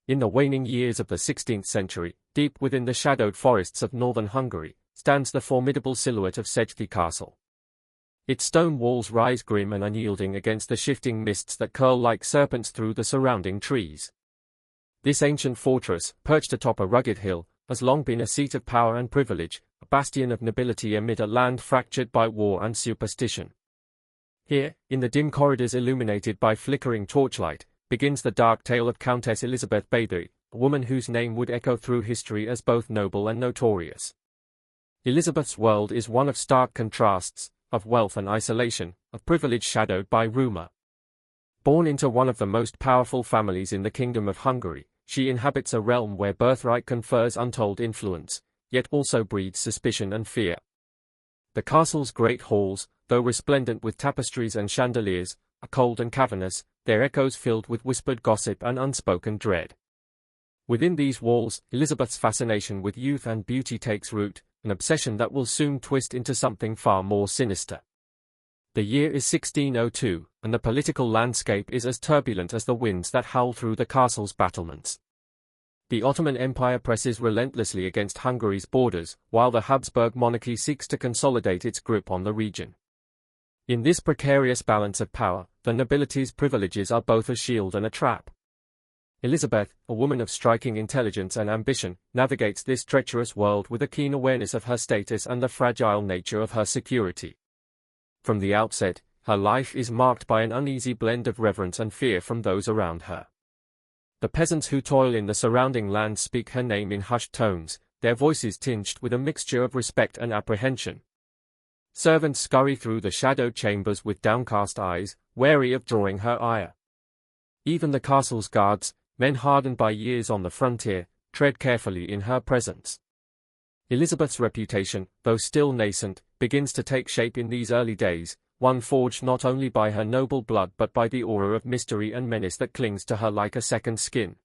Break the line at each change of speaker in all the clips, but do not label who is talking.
In the waning years of the 16th century, deep within the shadowed forests of northern Hungary, stands the formidable silhouette of Csejthe Castle. Its stone walls rise grim and unyielding against the shifting mists that curl like serpents through the surrounding trees. This ancient fortress, perched atop a rugged hill, has long been a seat of power and privilege, a bastion of nobility amid a land fractured by war and superstition. Here, in the dim corridors illuminated by flickering torchlight, begins the dark tale of Countess Elizabeth Bathory, a woman whose name would echo through history as both noble and notorious. Elizabeth's world is one of stark contrasts, of wealth and isolation, of privilege shadowed by rumor. Born into one of the most powerful families in the Kingdom of Hungary, she inhabits a realm where birthright confers untold influence, yet also breeds suspicion and fear. The castle's great halls, though resplendent with tapestries and chandeliers, are cold and cavernous, their echoes filled with whispered gossip and unspoken dread. Within these walls, Elizabeth's fascination with youth and beauty takes root, an obsession that will soon twist into something far more sinister. The year is 1602, and the political landscape is as turbulent as the winds that howl through the castle's battlements. The Ottoman Empire presses relentlessly against Hungary's borders, while the Habsburg monarchy seeks to consolidate its grip on the region. In this precarious balance of power, the nobility's privileges are both a shield and a trap. Elizabeth, a woman of striking intelligence and ambition, navigates this treacherous world with a keen awareness of her status and the fragile nature of her security. From the outset, her life is marked by an uneasy blend of reverence and fear from those around her. The peasants who toil in the surrounding land speak her name in hushed tones, their voices tinged with a mixture of respect and apprehension. Servants scurry through the shadowed chambers with downcast eyes, wary of drawing her ire. Even the castle's guards, men hardened by years on the frontier, tread carefully in her presence. Elizabeth's reputation, though still nascent, begins to take shape in these early days, one forged not only by her noble blood but by the aura of mystery and menace that clings to her like a second skin.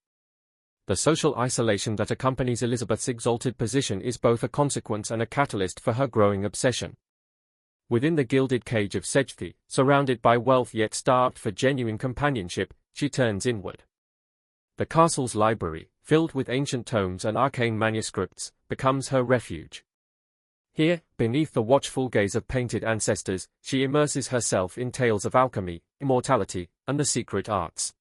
The social isolation that accompanies Elizabeth's exalted position is both a consequence and a catalyst for her growing obsession. Within the gilded cage of Csejthe, surrounded by wealth yet starved for genuine companionship, she turns inward. The castle's library, filled with ancient tomes and arcane manuscripts, becomes her refuge. Here, beneath the watchful gaze of painted ancestors, she immerses herself in tales of alchemy, immortality, and the secret arts.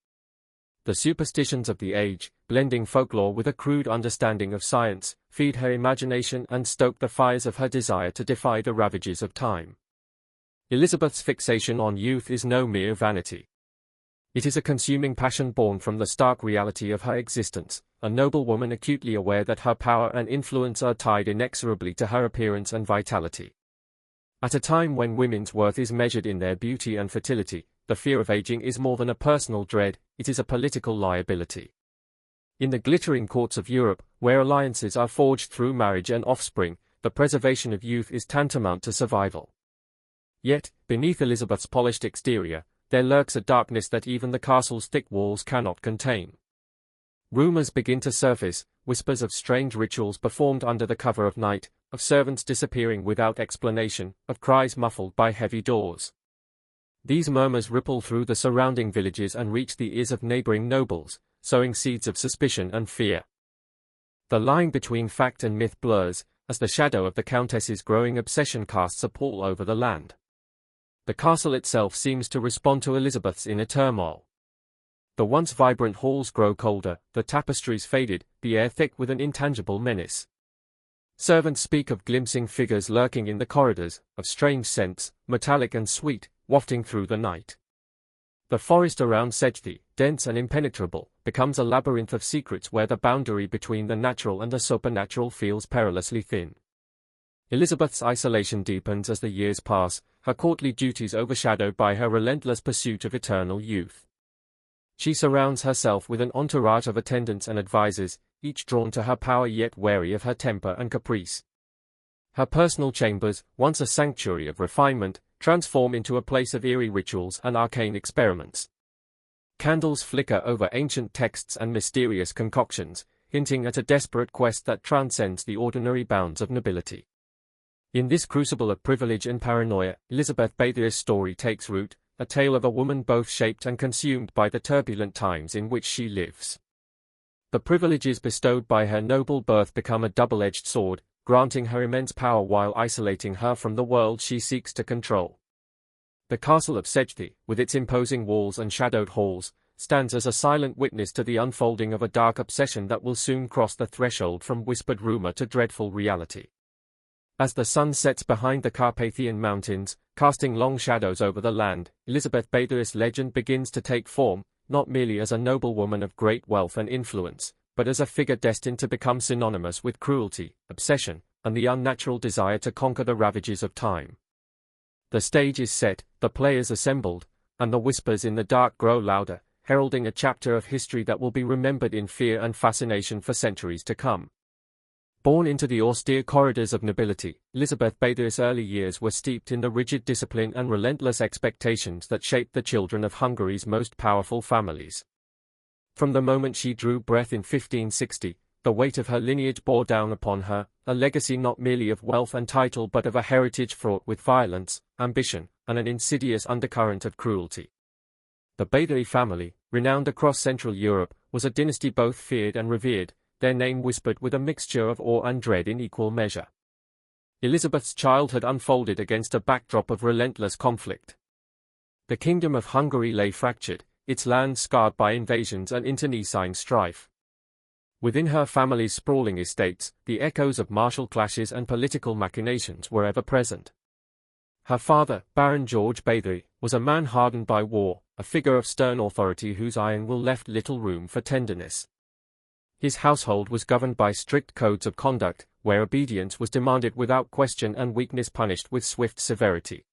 The superstitions of the age, blending folklore with a crude understanding of science, feed her imagination and stoke the fires of her desire to defy the ravages of time. Elizabeth's fixation on youth is no mere vanity. It is a consuming passion born from the stark reality of her existence, a noble woman acutely aware that her power and influence are tied inexorably to her appearance and vitality. At a time when women's worth is measured in their beauty and fertility, the fear of aging is more than a personal dread, it is a political liability. In the glittering courts of Europe, where alliances are forged through marriage and offspring, the preservation of youth is tantamount to survival. Yet, beneath Elizabeth's polished exterior, there lurks a darkness that even the castle's thick walls cannot contain. Rumors begin to surface, whispers of strange rituals performed under the cover of night, of servants disappearing without explanation, of cries muffled by heavy doors. These murmurs ripple through the surrounding villages and reach the ears of neighboring nobles, sowing seeds of suspicion and fear. The line between fact and myth blurs, as the shadow of the Countess's growing obsession casts a pall over the land. The castle itself seems to respond to Elizabeth's inner turmoil. The once vibrant halls grow colder, the tapestries faded, the air thick with an intangible menace. Servants speak of glimpsing figures lurking in the corridors, of strange scents, metallic and sweet, wafting through the night. The forest around Csejthe, dense and impenetrable, becomes a labyrinth of secrets where the boundary between the natural and the supernatural feels perilously thin. Elizabeth's isolation deepens as the years pass, her courtly duties overshadowed by her relentless pursuit of eternal youth. She surrounds herself with an entourage of attendants and advisors, each drawn to her power yet wary of her temper and caprice. Her personal chambers, once a sanctuary of refinement, transform into a place of eerie rituals and arcane experiments. Candles flicker over ancient texts and mysterious concoctions, hinting at a desperate quest that transcends the ordinary bounds of nobility. In this crucible of privilege and paranoia, Elizabeth Bathory's story takes root, a tale of a woman both shaped and consumed by the turbulent times in which she lives. The privileges bestowed by her noble birth become a double-edged sword, granting her immense power while isolating her from the world she seeks to control. The castle of Csejthe, with its imposing walls and shadowed halls, stands as a silent witness to the unfolding of a dark obsession that will soon cross the threshold from whispered rumor to dreadful reality. As the sun sets behind the Carpathian mountains, casting long shadows over the land, Elizabeth Bathory's legend begins to take form, not merely as a noblewoman of great wealth and influence, but as a figure destined to become synonymous with cruelty, obsession, and the unnatural desire to conquer the ravages of time. The stage is set, the players assembled, and the whispers in the dark grow louder, heralding a chapter of history that will be remembered in fear and fascination for centuries to come. Born into the austere corridors of nobility, Elizabeth Bathory's early years were steeped in the rigid discipline and relentless expectations that shaped the children of Hungary's most powerful families. From the moment she drew breath in 1560, the weight of her lineage bore down upon her, a legacy not merely of wealth and title but of a heritage fraught with violence, ambition, and an insidious undercurrent of cruelty. The Bathory family, renowned across Central Europe, was a dynasty both feared and revered, their name whispered with a mixture of awe and dread in equal measure. Elizabeth's childhood unfolded against a backdrop of relentless conflict. The Kingdom of Hungary lay fractured, its lands scarred by invasions and internecine strife. Within her family's sprawling estates, the echoes of martial clashes and political machinations were ever present. Her father, Baron George Bathory, was a man hardened by war, a figure of stern authority whose iron will left little room for tenderness. His household was governed by strict codes of conduct, where obedience was demanded without question and weakness punished with swift severity.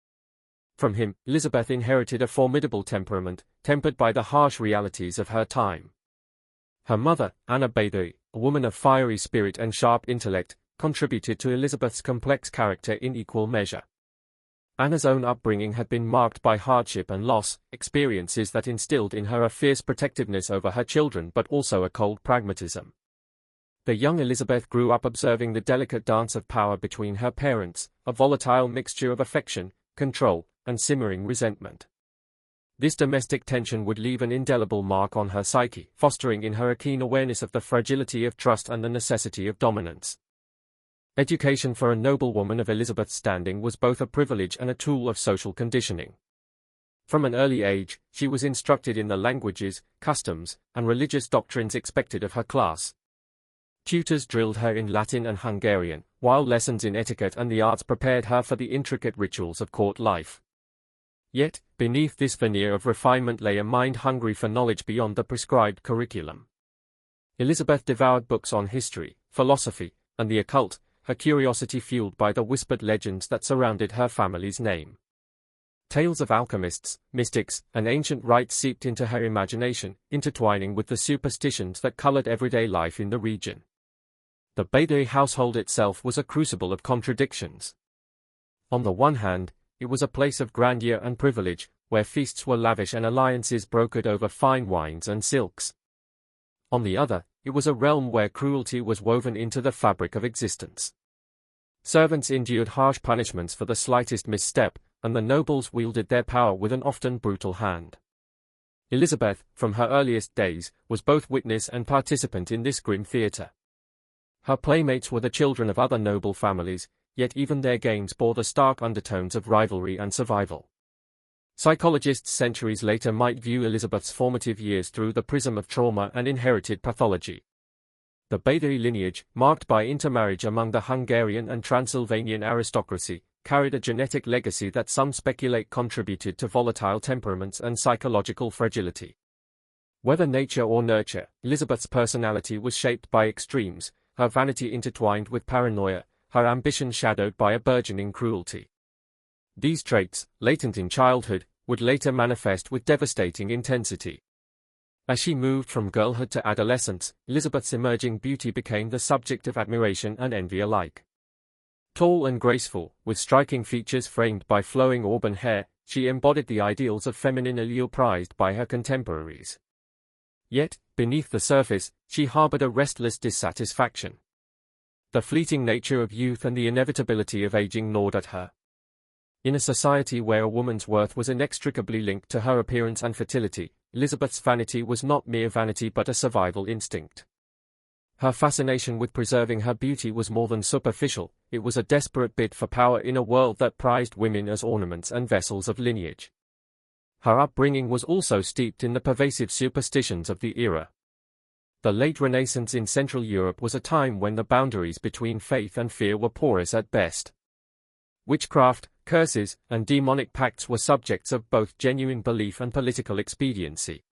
From him, Elizabeth inherited a formidable temperament, tempered by the harsh realities of her time. Her mother, Anna Bathory, a woman of fiery spirit and sharp intellect, contributed to Elizabeth's complex character in equal measure. Anna's own upbringing had been marked by hardship and loss, experiences that instilled in her a fierce protectiveness over her children but also a cold pragmatism. The young Elizabeth grew up observing the delicate dance of power between her parents, a volatile mixture of affection, control, and simmering resentment. This domestic tension would leave an indelible mark on her psyche, fostering in her a keen awareness of the fragility of trust and the necessity of dominance. Education for a noblewoman of Elizabeth's standing was both a privilege and a tool of social conditioning. From an early age, she was instructed in the languages, customs, and religious doctrines expected of her class. Tutors drilled her in Latin and Hungarian, while lessons in etiquette and the arts prepared her for the intricate rituals of court life. Yet, beneath this veneer of refinement lay a mind hungry for knowledge beyond the prescribed curriculum. Elizabeth devoured books on history, philosophy, and the occult, her curiosity fueled by the whispered legends that surrounded her family's name. Tales of alchemists, mystics, and ancient rites seeped into her imagination, intertwining with the superstitions that colored everyday life in the region. The Bathory household itself was a crucible of contradictions. On the one hand, it was a place of grandeur and privilege, where feasts were lavish and alliances brokered over fine wines and silks. On the other, it was a realm where cruelty was woven into the fabric of existence. Servants endured harsh punishments for the slightest misstep, and the nobles wielded their power with an often brutal hand. Elizabeth, from her earliest days, was both witness and participant in this grim theatre. Her playmates were the children of other noble families, yet even their games bore the stark undertones of rivalry and survival. Psychologists centuries later might view Elizabeth's formative years through the prism of trauma and inherited pathology. The Bathory lineage, marked by intermarriage among the Hungarian and Transylvanian aristocracy, carried a genetic legacy that some speculate contributed to volatile temperaments and psychological fragility. Whether nature or nurture, Elizabeth's personality was shaped by extremes, her vanity intertwined with paranoia, her ambition shadowed by a burgeoning cruelty. These traits, latent in childhood, would later manifest with devastating intensity. As she moved from girlhood to adolescence, Elizabeth's emerging beauty became the subject of admiration and envy alike. Tall and graceful, with striking features framed by flowing auburn hair, she embodied the ideals of feminine allure prized by her contemporaries. Yet, beneath the surface, she harbored a restless dissatisfaction. The fleeting nature of youth and the inevitability of aging gnawed at her. In a society where a woman's worth was inextricably linked to her appearance and fertility, Elizabeth's vanity was not mere vanity but a survival instinct. Her fascination with preserving her beauty was more than superficial, it was a desperate bid for power in a world that prized women as ornaments and vessels of lineage. Her upbringing was also steeped in the pervasive superstitions of the era. The late Renaissance in Central Europe was a time when the boundaries between faith and fear were porous at best. Witchcraft, curses, and demonic pacts were subjects of both genuine belief and political expediency.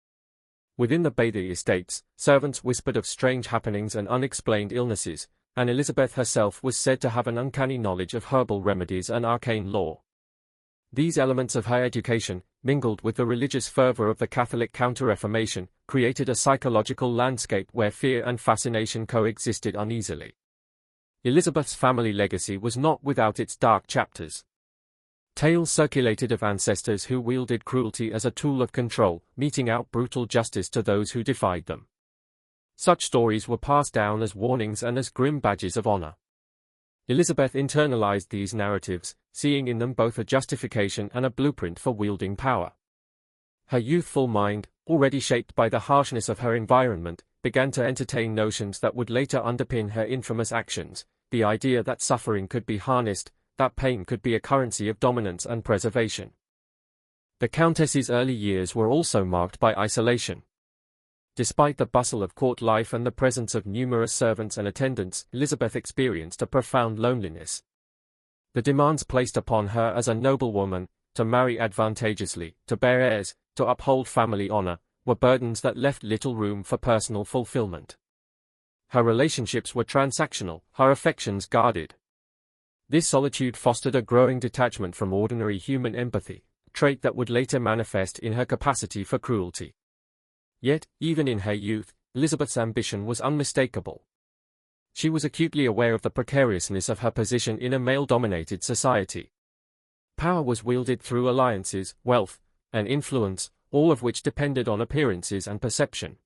Within the Bathory estates, servants whispered of strange happenings and unexplained illnesses, and Elizabeth herself was said to have an uncanny knowledge of herbal remedies and arcane lore. These elements of her education, mingled with the religious fervor of the Catholic Counter-Reformation, created a psychological landscape where fear and fascination coexisted uneasily. Elizabeth's family legacy was not without its dark chapters. Tales circulated of ancestors who wielded cruelty as a tool of control, meting out brutal justice to those who defied them. Such stories were passed down as warnings and as grim badges of honor. Elizabeth internalized these narratives, seeing in them both a justification and a blueprint for wielding power. Her youthful mind, already shaped by the harshness of her environment, began to entertain notions that would later underpin her infamous actions, the idea that suffering could be harnessed, that pain could be a currency of dominance and preservation. The Countess's early years were also marked by isolation. Despite the bustle of court life and the presence of numerous servants and attendants, Elizabeth experienced a profound loneliness. The demands placed upon her as a noblewoman, to marry advantageously, to bear heirs, to uphold family honor, were burdens that left little room for personal fulfillment. Her relationships were transactional, her affections guarded. This solitude fostered a growing detachment from ordinary human empathy, a trait that would later manifest in her capacity for cruelty. Yet, even in her youth, Elizabeth's ambition was unmistakable. She was acutely aware of the precariousness of her position in a male-dominated society. Power was wielded through alliances, wealth, and influence, all of which depended on appearances and perception.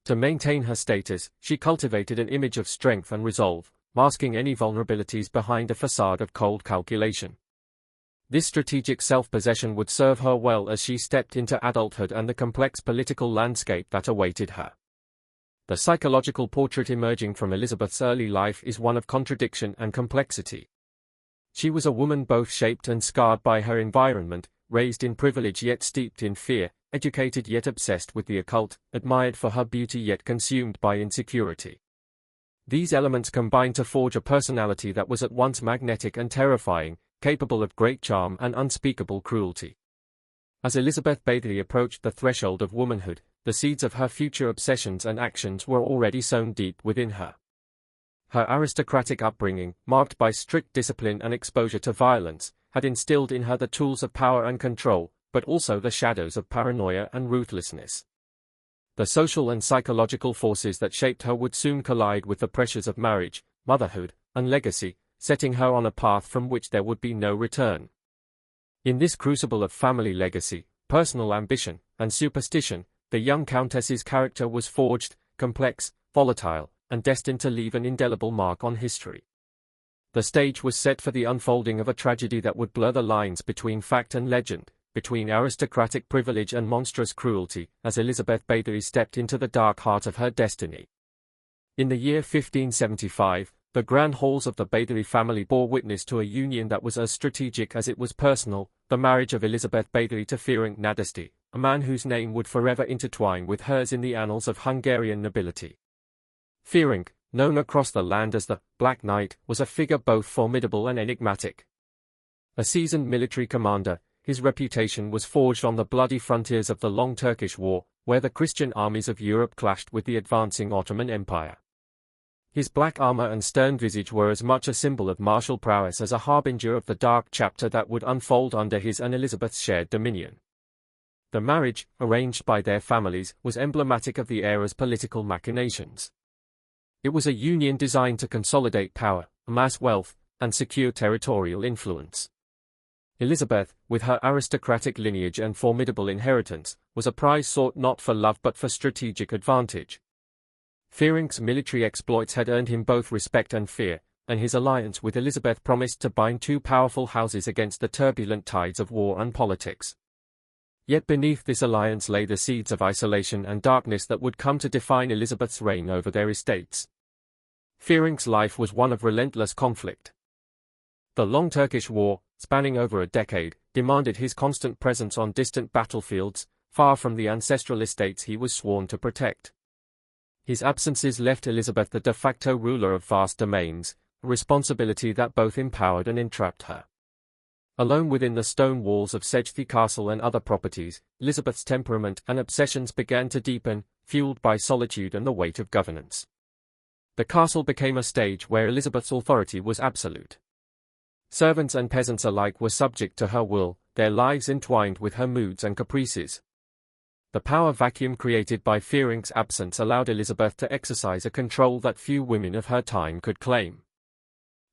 To maintain her status, she cultivated an image of strength and resolve, masking any vulnerabilities behind a facade of cold calculation. This strategic self-possession would serve her well as she stepped into adulthood and the complex political landscape that awaited her. The psychological portrait emerging from Elizabeth's early life is one of contradiction and complexity. She was a woman both shaped and scarred by her environment, raised in privilege yet steeped in fear, educated yet obsessed with the occult, admired for her beauty yet consumed by insecurity. These elements combined to forge a personality that was at once magnetic and terrifying, capable of great charm and unspeakable cruelty. As Elizabeth Bathory approached the threshold of womanhood, the seeds of her future obsessions and actions were already sown deep within her. Her aristocratic upbringing, marked by strict discipline and exposure to violence, had instilled in her the tools of power and control, but also the shadows of paranoia and ruthlessness. The social and psychological forces that shaped her would soon collide with the pressures of marriage, motherhood, and legacy, setting her on a path from which there would be no return. In this crucible of family legacy, personal ambition, and superstition, the young Countess's character was forged, complex, volatile, and destined to leave an indelible mark on history. The stage was set for the unfolding of a tragedy that would blur the lines between fact and legend, between aristocratic privilege and monstrous cruelty, as Elizabeth Bathory stepped into the dark heart of her destiny. In the year 1575, the grand halls of the Bathory family bore witness to a union that was as strategic as it was personal, the marriage of Elizabeth Bathory to Ferenc Nadasdy, a man whose name would forever intertwine with hers in the annals of Hungarian nobility. Ferenc, known across the land as the Black Knight, was a figure both formidable and enigmatic. A seasoned military commander, his reputation was forged on the bloody frontiers of the Long Turkish War, where the Christian armies of Europe clashed with the advancing Ottoman Empire. His black armor and stern visage were as much a symbol of martial prowess as a harbinger of the dark chapter that would unfold under his and Elizabeth's shared dominion. The marriage, arranged by their families, was emblematic of the era's political machinations. It was a union designed to consolidate power, amass wealth, and secure territorial influence. Elizabeth, with her aristocratic lineage and formidable inheritance, was a prize sought not for love but for strategic advantage. Ferenc's military exploits had earned him both respect and fear, and his alliance with Elizabeth promised to bind two powerful houses against the turbulent tides of war and politics. Yet beneath this alliance lay the seeds of isolation and darkness that would come to define Elizabeth's reign over their estates. Fearing's life was one of relentless conflict. The long Turkish War, spanning over a decade, demanded his constant presence on distant battlefields, far from the ancestral estates he was sworn to protect. His absences left Elizabeth the de facto ruler of vast domains, a responsibility that both empowered and entrapped her. Alone within the stone walls of Csejthe Castle and other properties, Elizabeth's temperament and obsessions began to deepen, fueled by solitude and the weight of governance. The castle became a stage where Elizabeth's authority was absolute. Servants and peasants alike were subject to her will, their lives entwined with her moods and caprices. The power vacuum created by Fearing's absence allowed Elizabeth to exercise a control that few women of her time could claim.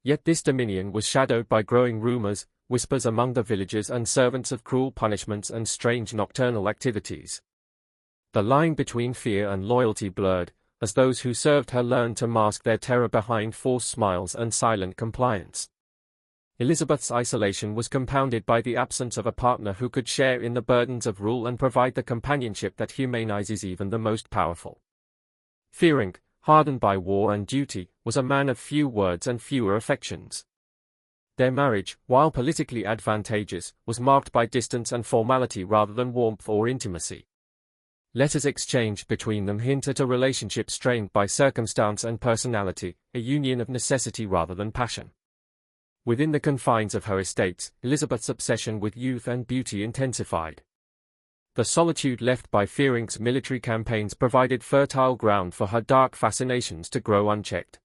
Yet this dominion was shadowed by growing rumors, whispers among the villagers and servants of cruel punishments and strange nocturnal activities. The line between fear and loyalty blurred, as those who served her learned to mask their terror behind forced smiles and silent compliance. Elizabeth's isolation was compounded by the absence of a partner who could share in the burdens of rule and provide the companionship that humanizes even the most powerful. Fearing, hardened by war and duty, was a man of few words and fewer affections. Their marriage, while politically advantageous, was marked by distance and formality rather than warmth or intimacy. Letters exchanged between them hint at a relationship strained by circumstance and personality, a union of necessity rather than passion. Within the confines of her estates, Elizabeth's obsession with youth and beauty intensified. The solitude left by Fearing's military campaigns provided fertile ground for her dark fascinations to grow unchecked.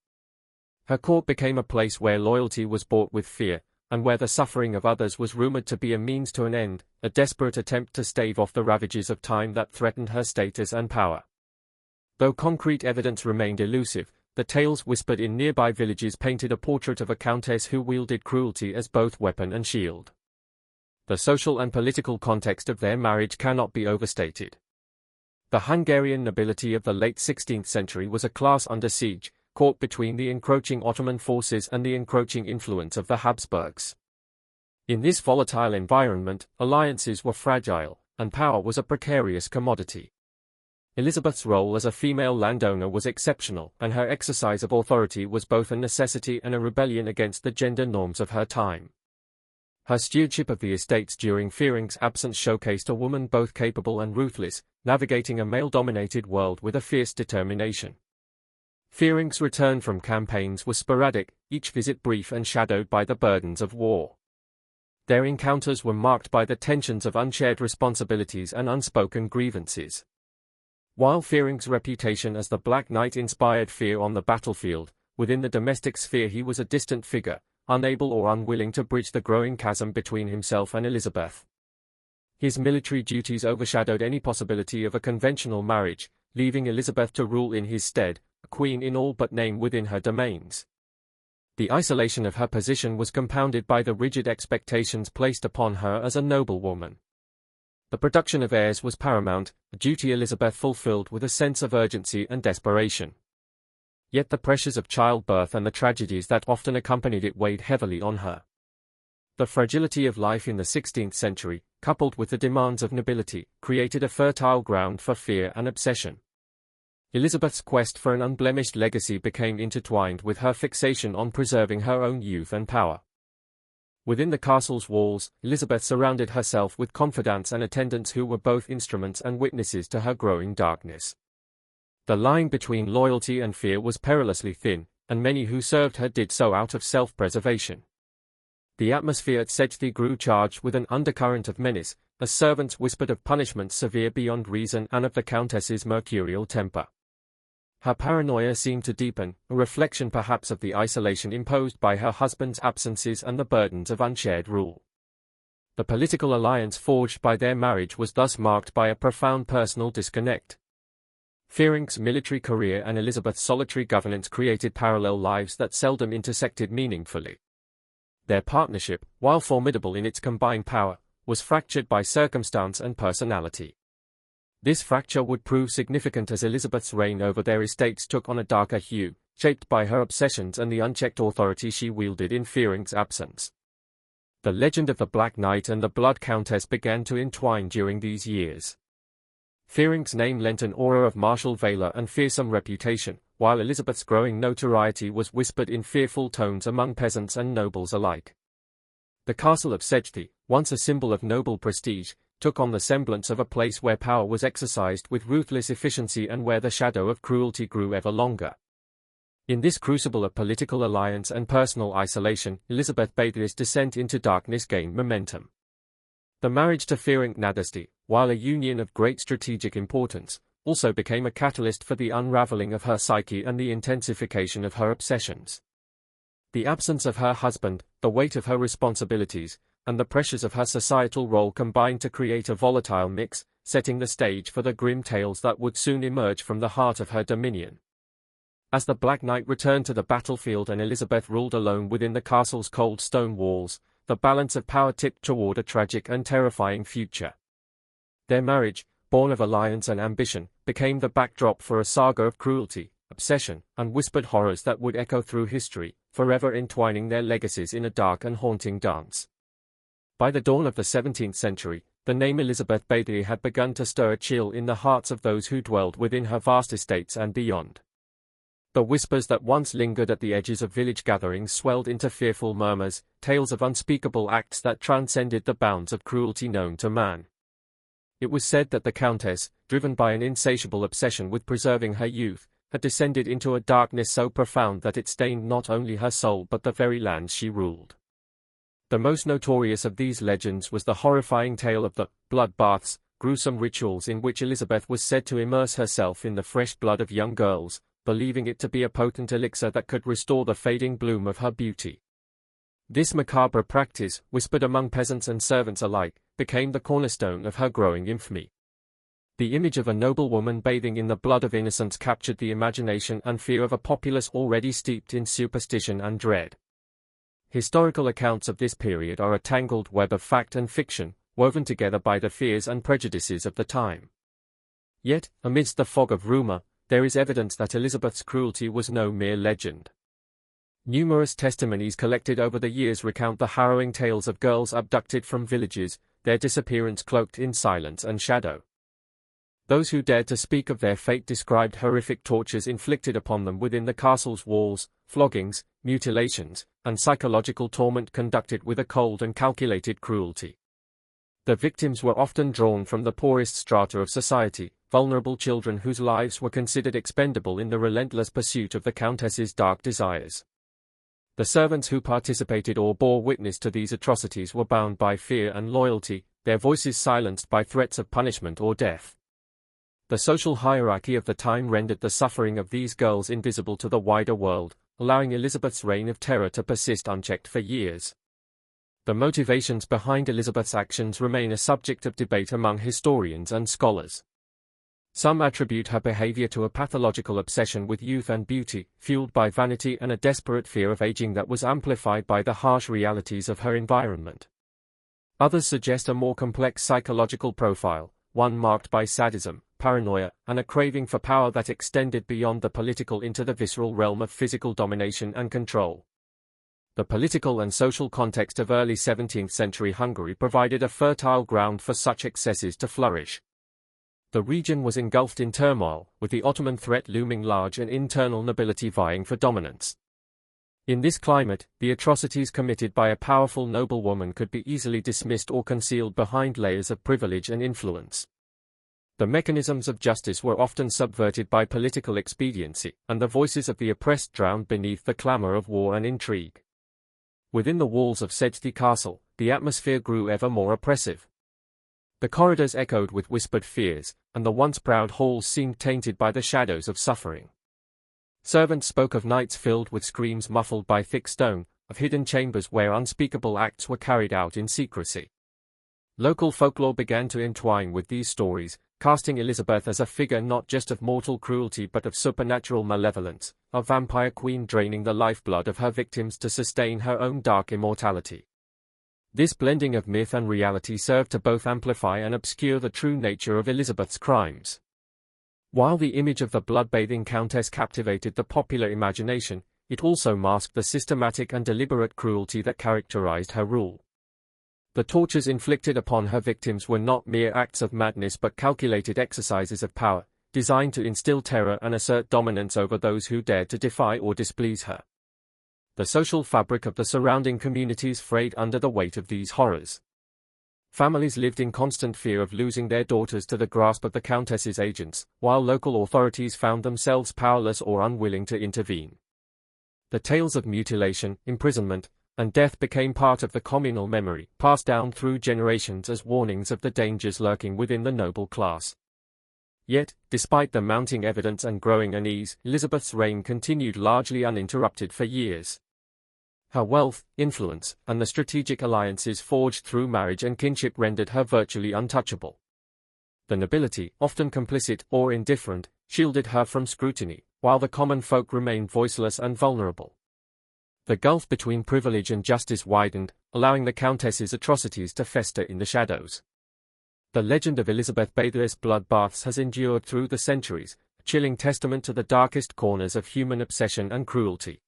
Her court became a place where loyalty was bought with fear, and where the suffering of others was rumored to be a means to an end, a desperate attempt to stave off the ravages of time that threatened her status and power. Though concrete evidence remained elusive, the tales whispered in nearby villages painted a portrait of a countess who wielded cruelty as both weapon and shield. The social and political context of their marriage cannot be overstated. The Hungarian nobility of the late 16th century was a class under siege, caught between the encroaching Ottoman forces and the encroaching influence of the Habsburgs. In this volatile environment, alliances were fragile, and power was a precarious commodity. Elizabeth's role as a female landowner was exceptional, and her exercise of authority was both a necessity and a rebellion against the gender norms of her time. Her stewardship of the estates during Fearing's absence showcased a woman both capable and ruthless, navigating a male-dominated world with a fierce determination. Fearing's return from campaigns was sporadic, each visit brief and shadowed by the burdens of war. Their encounters were marked by the tensions of unshared responsibilities and unspoken grievances. While Fearing's reputation as the Black Knight inspired fear on the battlefield, within the domestic sphere he was a distant figure, unable or unwilling to bridge the growing chasm between himself and Elizabeth. His military duties overshadowed any possibility of a conventional marriage, leaving Elizabeth to rule in his stead, a queen in all but name within her domains. The isolation of her position was compounded by the rigid expectations placed upon her as a noblewoman. The production of heirs was paramount, a duty Elizabeth fulfilled with a sense of urgency and desperation. Yet the pressures of childbirth and the tragedies that often accompanied it weighed heavily on her. The fragility of life in the 16th century, coupled with the demands of nobility, created a fertile ground for fear and obsession. Elizabeth's quest for an unblemished legacy became intertwined with her fixation on preserving her own youth and power. Within the castle's walls, Elizabeth surrounded herself with confidants and attendants who were both instruments and witnesses to her growing darkness. The line between loyalty and fear was perilously thin, and many who served her did so out of self-preservation. The atmosphere at Csejthe grew charged with an undercurrent of menace, as servants whispered of punishments severe beyond reason and of the countess's mercurial temper. Her paranoia seemed to deepen, a reflection perhaps of the isolation imposed by her husband's absences and the burdens of unshared rule. The political alliance forged by their marriage was thus marked by a profound personal disconnect. Fearing's military career and Elizabeth's solitary governance created parallel lives that seldom intersected meaningfully. Their partnership, while formidable in its combined power, was fractured by circumstance and personality. This fracture would prove significant as Elizabeth's reign over their estates took on a darker hue, shaped by her obsessions and the unchecked authority she wielded in Fearing's absence. The legend of the Black Knight and the Blood Countess began to entwine during these years. Fearing's name lent an aura of martial valor and fearsome reputation, while Elizabeth's growing notoriety was whispered in fearful tones among peasants and nobles alike. The castle of Csejthe, once a symbol of noble prestige, took on the semblance of a place where power was exercised with ruthless efficiency and where the shadow of cruelty grew ever longer. In this crucible of political alliance and personal isolation, Elizabeth Bathory's descent into darkness gained momentum. The marriage to Fearing Nadesty, while a union of great strategic importance, also became a catalyst for the unraveling of her psyche and the intensification of her obsessions. The absence of her husband, the weight of her responsibilities, and the pressures of her societal role combined to create a volatile mix, setting the stage for the grim tales that would soon emerge from the heart of her dominion. As the Black Knight returned to the battlefield and Elizabeth ruled alone within the castle's cold stone walls, the balance of power tipped toward a tragic and terrifying future. Their marriage, born of alliance and ambition, became the backdrop for a saga of cruelty, obsession, and whispered horrors that would echo through history, forever entwining their legacies in a dark and haunting dance. By the dawn of the 17th century, the name Elizabeth Bathory had begun to stir a chill in the hearts of those who dwelled within her vast estates and beyond. The whispers that once lingered at the edges of village gatherings swelled into fearful murmurs, tales of unspeakable acts that transcended the bounds of cruelty known to man. It was said that the Countess, driven by an insatiable obsession with preserving her youth, had descended into a darkness so profound that it stained not only her soul but the very lands she ruled. The most notorious of these legends was the horrifying tale of the blood baths, gruesome rituals in which Elizabeth was said to immerse herself in the fresh blood of young girls, believing it to be a potent elixir that could restore the fading bloom of her beauty. This macabre practice, whispered among peasants and servants alike, became the cornerstone of her growing infamy. The image of a noble woman bathing in the blood of innocents captured the imagination and fear of a populace already steeped in superstition and dread. Historical accounts of this period are a tangled web of fact and fiction, woven together by the fears and prejudices of the time. Yet, amidst the fog of rumor, there is evidence that Elizabeth's cruelty was no mere legend. Numerous testimonies collected over the years recount the harrowing tales of girls abducted from villages, their disappearance cloaked in silence and shadow. Those who dared to speak of their fate described horrific tortures inflicted upon them within the castle's walls, floggings, mutilations, and psychological torment conducted with a cold and calculated cruelty. The victims were often drawn from the poorest strata of society, vulnerable children whose lives were considered expendable in the relentless pursuit of the Countess's dark desires. The servants who participated or bore witness to these atrocities were bound by fear and loyalty, their voices silenced by threats of punishment or death. The social hierarchy of the time rendered the suffering of these girls invisible to the wider world, allowing Elizabeth's reign of terror to persist unchecked for years. The motivations behind Elizabeth's actions remain a subject of debate among historians and scholars. Some attribute her behavior to a pathological obsession with youth and beauty, fueled by vanity and a desperate fear of aging that was amplified by the harsh realities of her environment. Others suggest a more complex psychological profile, one marked by sadism, paranoia, and a craving for power that extended beyond the political into the visceral realm of physical domination and control. The political and social context of early 17th century Hungary provided a fertile ground for such excesses to flourish. The region was engulfed in turmoil, with the Ottoman threat looming large and internal nobility vying for dominance. In this climate, the atrocities committed by a powerful noblewoman could be easily dismissed or concealed behind layers of privilege and influence. The mechanisms of justice were often subverted by political expediency, and the voices of the oppressed drowned beneath the clamor of war and intrigue. Within the walls of Csejthe Castle, the atmosphere grew ever more oppressive. The corridors echoed with whispered fears, and the once proud halls seemed tainted by the shadows of suffering. Servants spoke of nights filled with screams muffled by thick stone, of hidden chambers where unspeakable acts were carried out in secrecy. Local folklore began to entwine with these stories, casting Elizabeth as a figure not just of mortal cruelty but of supernatural malevolence, a vampire queen draining the lifeblood of her victims to sustain her own dark immortality. This blending of myth and reality served to both amplify and obscure the true nature of Elizabeth's crimes. While the image of the blood-bathing Countess captivated the popular imagination, it also masked the systematic and deliberate cruelty that characterized her rule. The tortures inflicted upon her victims were not mere acts of madness but calculated exercises of power, designed to instill terror and assert dominance over those who dared to defy or displease her. The social fabric of the surrounding communities frayed under the weight of these horrors. Families lived in constant fear of losing their daughters to the grasp of the Countess's agents, while local authorities found themselves powerless or unwilling to intervene. The tales of mutilation, imprisonment, and death became part of the communal memory, passed down through generations as warnings of the dangers lurking within the noble class. Yet, despite the mounting evidence and growing unease, Elizabeth's reign continued largely uninterrupted for years. Her wealth, influence, and the strategic alliances forged through marriage and kinship rendered her virtually untouchable. The nobility, often complicit or indifferent, shielded her from scrutiny, while the common folk remained voiceless and vulnerable. The gulf between privilege and justice widened, allowing the Countess's atrocities to fester in the shadows. The legend of Elizabeth Bathory's bloodbaths has endured through the centuries, a chilling testament to the darkest corners of human obsession and cruelty.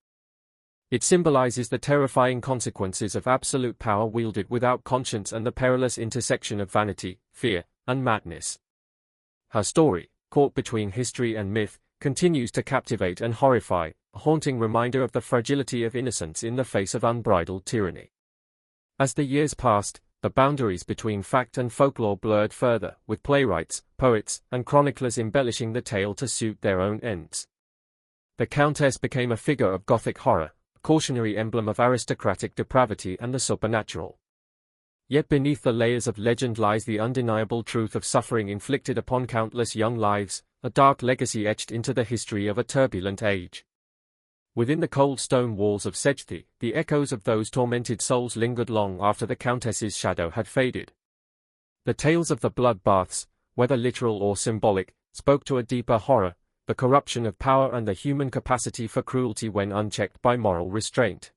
It symbolizes the terrifying consequences of absolute power wielded without conscience and the perilous intersection of vanity, fear, and madness. Her story, caught between history and myth, continues to captivate and horrify, a haunting reminder of the fragility of innocence in the face of unbridled tyranny. As the years passed, the boundaries between fact and folklore blurred further, with playwrights, poets, and chroniclers embellishing the tale to suit their own ends. The Countess became a figure of Gothic horror, a cautionary emblem of aristocratic depravity and the supernatural. Yet beneath the layers of legend lies the undeniable truth of suffering inflicted upon countless young lives, a dark legacy etched into the history of a turbulent age. Within the cold stone walls of Csejthe, the echoes of those tormented souls lingered long after the Countess's shadow had faded. The tales of the bloodbaths, whether literal or symbolic, spoke to a deeper horror, the corruption of power and the human capacity for cruelty when unchecked by moral restraint.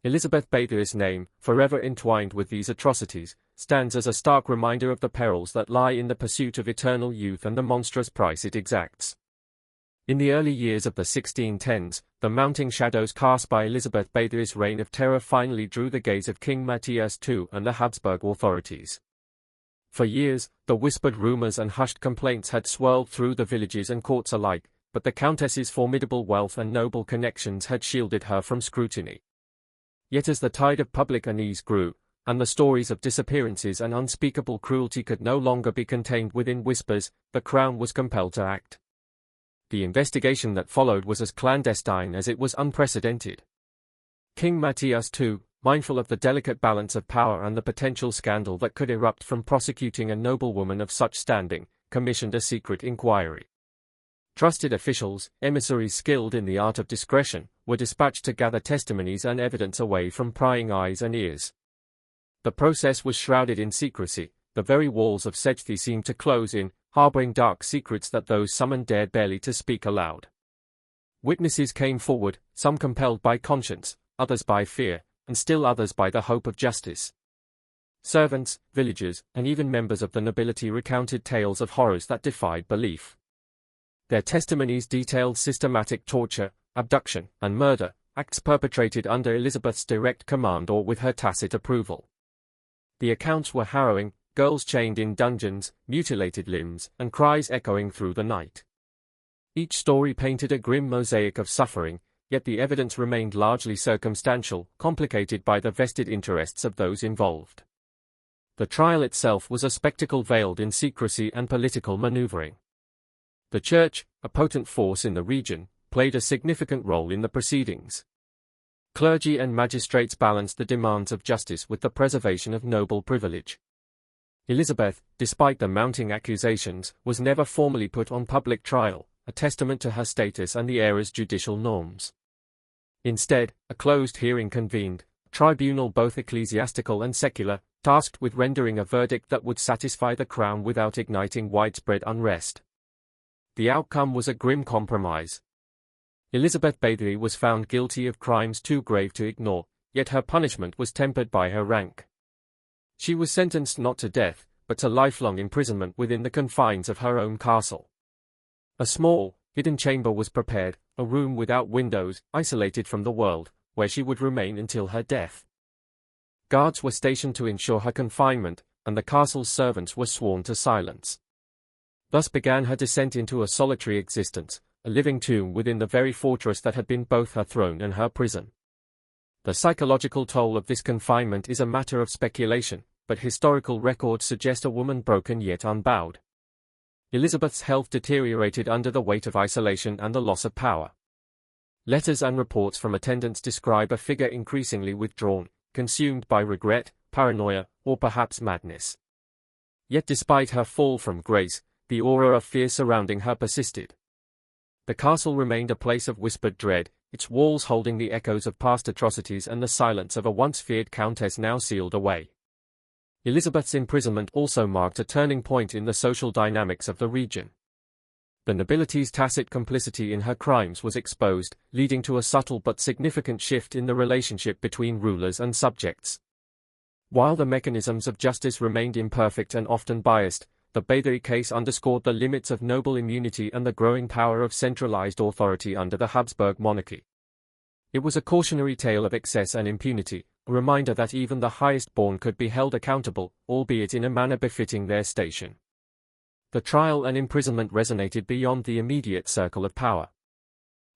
Elizabeth Bathory's name, forever entwined with these atrocities, stands as a stark reminder of the perils that lie in the pursuit of eternal youth and the monstrous price it exacts. In the early years of the 1610s, the mounting shadows cast by Elizabeth Bathory's reign of terror finally drew the gaze of King Matthias II and the Habsburg authorities. For years, the whispered rumors and hushed complaints had swirled through the villages and courts alike, but the Countess's formidable wealth and noble connections had shielded her from scrutiny. Yet as the tide of public unease grew, and the stories of disappearances and unspeakable cruelty could no longer be contained within whispers, the Crown was compelled to act. The investigation that followed was as clandestine as it was unprecedented. King Matthias II, mindful of the delicate balance of power and the potential scandal that could erupt from prosecuting a noblewoman of such standing, commissioned a secret inquiry. Trusted officials, emissaries skilled in the art of discretion, were dispatched to gather testimonies and evidence away from prying eyes and ears. The process was shrouded in secrecy, the very walls of Csejthe seemed to close in, harboring dark secrets that those summoned dared barely to speak aloud. Witnesses came forward, some compelled by conscience, others by fear, and still others by the hope of justice. Servants, villagers, and even members of the nobility recounted tales of horrors that defied belief. Their testimonies detailed systematic torture, abduction, and murder, acts perpetrated under Elizabeth's direct command or with her tacit approval. The accounts were harrowing, girls chained in dungeons, mutilated limbs, and cries echoing through the night. Each story painted a grim mosaic of suffering, yet the evidence remained largely circumstantial, complicated by the vested interests of those involved. The trial itself was a spectacle veiled in secrecy and political maneuvering. The Church, a potent force in the region, played a significant role in the proceedings. Clergy and magistrates balanced the demands of justice with the preservation of noble privilege. Elizabeth, despite the mounting accusations, was never formally put on public trial, a testament to her status and the era's judicial norms. Instead, a closed hearing convened, a tribunal both ecclesiastical and secular, tasked with rendering a verdict that would satisfy the Crown without igniting widespread unrest. The outcome was a grim compromise. Elizabeth Bathory was found guilty of crimes too grave to ignore, yet her punishment was tempered by her rank. She was sentenced not to death, but to lifelong imprisonment within the confines of her own castle. A small, hidden chamber was prepared, a room without windows, isolated from the world, where she would remain until her death. Guards were stationed to ensure her confinement, and the castle's servants were sworn to silence. Thus began her descent into a solitary existence, a living tomb within the very fortress that had been both her throne and her prison. The psychological toll of this confinement is a matter of speculation, but historical records suggest a woman broken yet unbowed. Elizabeth's health deteriorated under the weight of isolation and the loss of power. Letters and reports from attendants describe a figure increasingly withdrawn, consumed by regret, paranoia, or perhaps madness. Yet despite her fall from grace, the aura of fear surrounding her persisted. The castle remained a place of whispered dread, its walls holding the echoes of past atrocities and the silence of a once feared countess now sealed away. Elizabeth's imprisonment also marked a turning point in the social dynamics of the region. The nobility's tacit complicity in her crimes was exposed, leading to a subtle but significant shift in the relationship between rulers and subjects. While the mechanisms of justice remained imperfect and often biased, the Bathory case underscored the limits of noble immunity and the growing power of centralized authority under the Habsburg monarchy. It was a cautionary tale of excess and impunity, a reminder that even the highest-born could be held accountable, albeit in a manner befitting their station. The trial and imprisonment resonated beyond the immediate circle of power.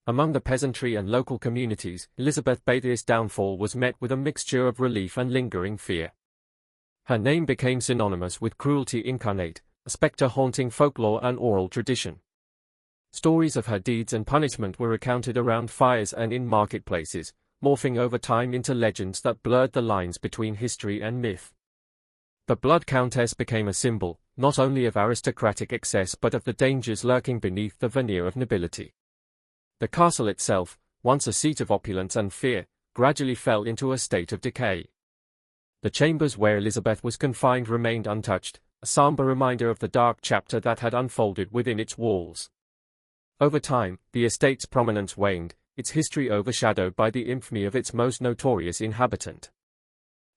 Among the peasantry and local communities, Elizabeth Bathory's downfall was met with a mixture of relief and lingering fear. Her name became synonymous with cruelty incarnate, a spectre haunting folklore and oral tradition. Stories of her deeds and punishment were recounted around fires and in marketplaces, morphing over time into legends that blurred the lines between history and myth. The Blood Countess became a symbol, not only of aristocratic excess but of the dangers lurking beneath the veneer of nobility. The castle itself, once a seat of opulence and fear, gradually fell into a state of decay. The chambers where Elizabeth was confined remained untouched, a somber reminder of the dark chapter that had unfolded within its walls. Over time, the estate's prominence waned, its history overshadowed by the infamy of its most notorious inhabitant.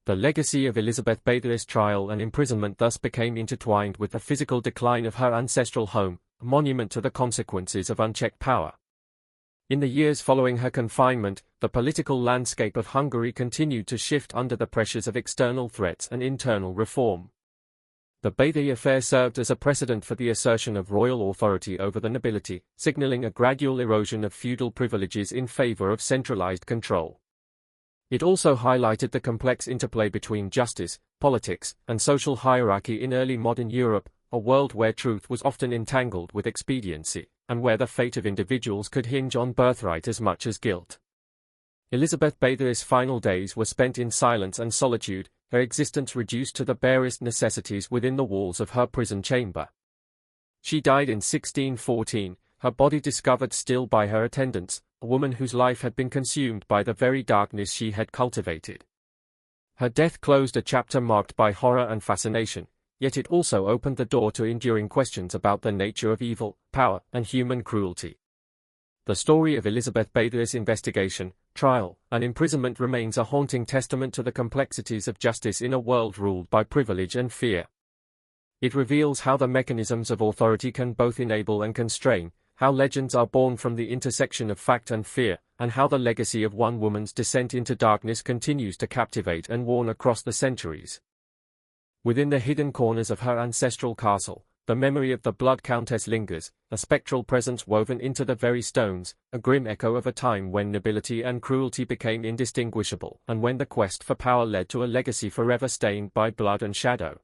The legacy of Elizabeth Bathory's trial and imprisonment thus became intertwined with the physical decline of her ancestral home, a monument to the consequences of unchecked power. In the years following her confinement, the political landscape of Hungary continued to shift under the pressures of external threats and internal reform. The Bathory affair served as a precedent for the assertion of royal authority over the nobility, signaling a gradual erosion of feudal privileges in favor of centralized control. It also highlighted the complex interplay between justice, politics, and social hierarchy in early modern Europe, a world where truth was often entangled with expediency, and where the fate of individuals could hinge on birthright as much as guilt. Elizabeth Bathory's final days were spent in silence and solitude, her existence reduced to the barest necessities within the walls of her prison chamber. She died in 1614, her body discovered still by her attendants, a woman whose life had been consumed by the very darkness she had cultivated. Her death closed a chapter marked by horror and fascination, yet it also opened the door to enduring questions about the nature of evil, power, and human cruelty. The story of Elizabeth Bathory's investigation, trial, and imprisonment remains a haunting testament to the complexities of justice in a world ruled by privilege and fear. It reveals how the mechanisms of authority can both enable and constrain, how legends are born from the intersection of fact and fear, and how the legacy of one woman's descent into darkness continues to captivate and warn across the centuries. Within the hidden corners of her ancestral castle, the memory of the Blood Countess lingers, a spectral presence woven into the very stones, a grim echo of a time when nobility and cruelty became indistinguishable, and when the quest for power led to a legacy forever stained by blood and shadow.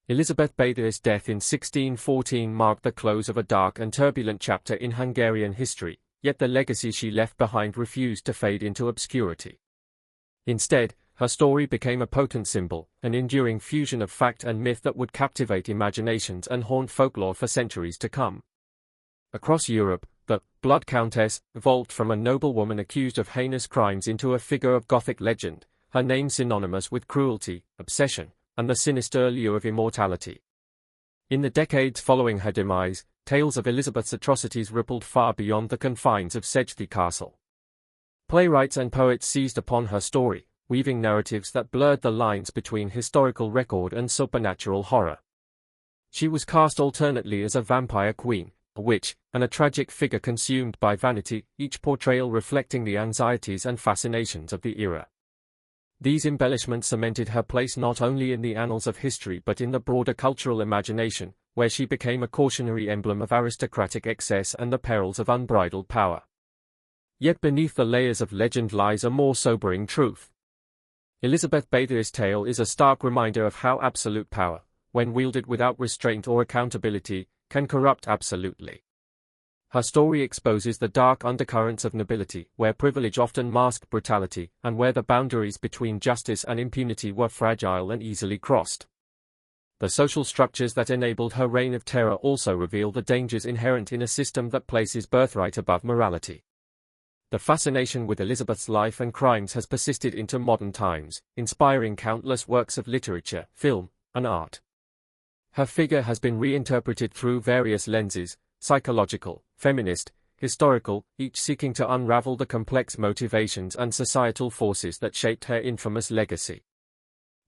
Elizabeth Bathory's death in 1614 marked the close of a dark and turbulent chapter in Hungarian history, yet the legacy she left behind refused to fade into obscurity. Instead, her story became a potent symbol, an enduring fusion of fact and myth that would captivate imaginations and haunt folklore for centuries to come. Across Europe, the Blood Countess evolved from a noblewoman accused of heinous crimes into a figure of Gothic legend, her name synonymous with cruelty, obsession, and the sinister allure of immortality. In the decades following her demise, tales of Elizabeth's atrocities rippled far beyond the confines of Csejthe Castle. Playwrights and poets seized upon her story, weaving narratives that blurred the lines between historical record and supernatural horror. She was cast alternately as a vampire queen, a witch, and a tragic figure consumed by vanity, each portrayal reflecting the anxieties and fascinations of the era. These embellishments cemented her place not only in the annals of history but in the broader cultural imagination, where she became a cautionary emblem of aristocratic excess and the perils of unbridled power. Yet beneath the layers of legend lies a more sobering truth. Elizabeth Bathory's tale is a stark reminder of how absolute power, when wielded without restraint or accountability, can corrupt absolutely. Her story exposes the dark undercurrents of nobility, where privilege often masked brutality, and where the boundaries between justice and impunity were fragile and easily crossed. The social structures that enabled her reign of terror also reveal the dangers inherent in a system that places birthright above morality. The fascination with Elizabeth's life and crimes has persisted into modern times, inspiring countless works of literature, film, and art. Her figure has been reinterpreted through various lenses: psychological, feminist, historical, each seeking to unravel the complex motivations and societal forces that shaped her infamous legacy.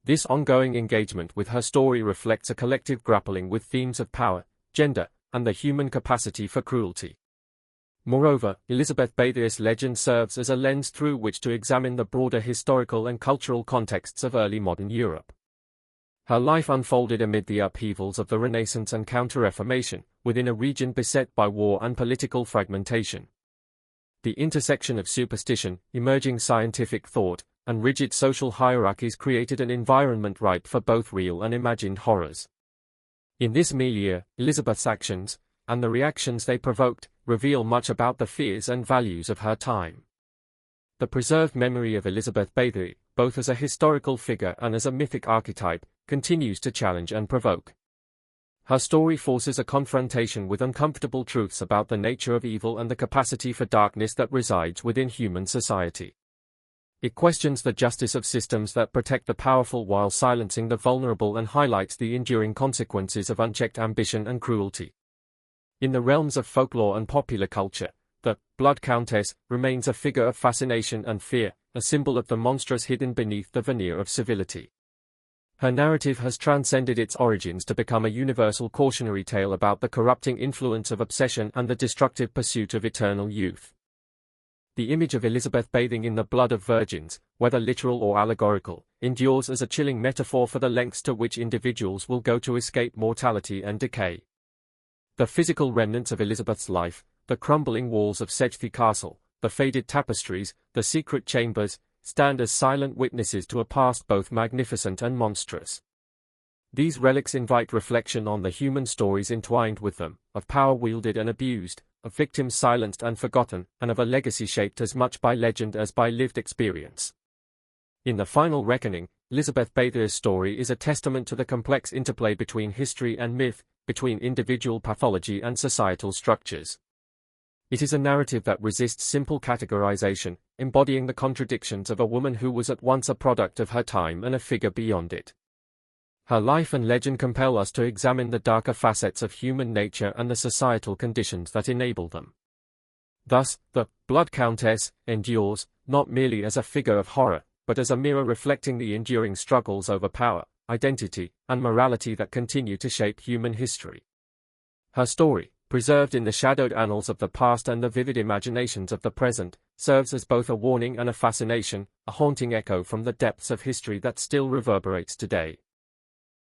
This ongoing engagement with her story reflects a collective grappling with themes of power, gender, and the human capacity for cruelty. Moreover, Elizabeth Bathory's legend serves as a lens through which to examine the broader historical and cultural contexts of early modern Europe. Her life unfolded amid the upheavals of the Renaissance and Counter-Reformation, within a region beset by war and political fragmentation. The intersection of superstition, emerging scientific thought, and rigid social hierarchies created an environment ripe for both real and imagined horrors. In this milieu, Elizabeth's actions, and the reactions they provoked, reveal much about the fears and values of her time. The preserved memory of Elizabeth Bathory, both as a historical figure and as a mythic archetype, continues to challenge and provoke. Her story forces a confrontation with uncomfortable truths about the nature of evil and the capacity for darkness that resides within human society. It questions the justice of systems that protect the powerful while silencing the vulnerable and highlights the enduring consequences of unchecked ambition and cruelty. In the realms of folklore and popular culture, the Blood Countess remains a figure of fascination and fear, a symbol of the monstrous hidden beneath the veneer of civility. Her narrative has transcended its origins to become a universal cautionary tale about the corrupting influence of obsession and the destructive pursuit of eternal youth. The image of Elizabeth bathing in the blood of virgins, whether literal or allegorical, endures as a chilling metaphor for the lengths to which individuals will go to escape mortality and decay. The physical remnants of Elizabeth's life, the crumbling walls of Csejthe Castle, the faded tapestries, the secret chambers, stand as silent witnesses to a past both magnificent and monstrous. These relics invite reflection on the human stories entwined with them, of power wielded and abused, of victims silenced and forgotten, and of a legacy shaped as much by legend as by lived experience. In the final reckoning, Elizabeth Bathory's story is a testament to the complex interplay between history and myth, between individual pathology and societal structures. It is a narrative that resists simple categorization, embodying the contradictions of a woman who was at once a product of her time and a figure beyond it. Her life and legend compel us to examine the darker facets of human nature and the societal conditions that enable them. Thus, the Blood Countess endures, not merely as a figure of horror, but as a mirror reflecting the enduring struggles over power, identity, and morality that continue to shape human history. Her story, preserved in the shadowed annals of the past and the vivid imaginations of the present, serves as both a warning and a fascination, a haunting echo from the depths of history that still reverberates today.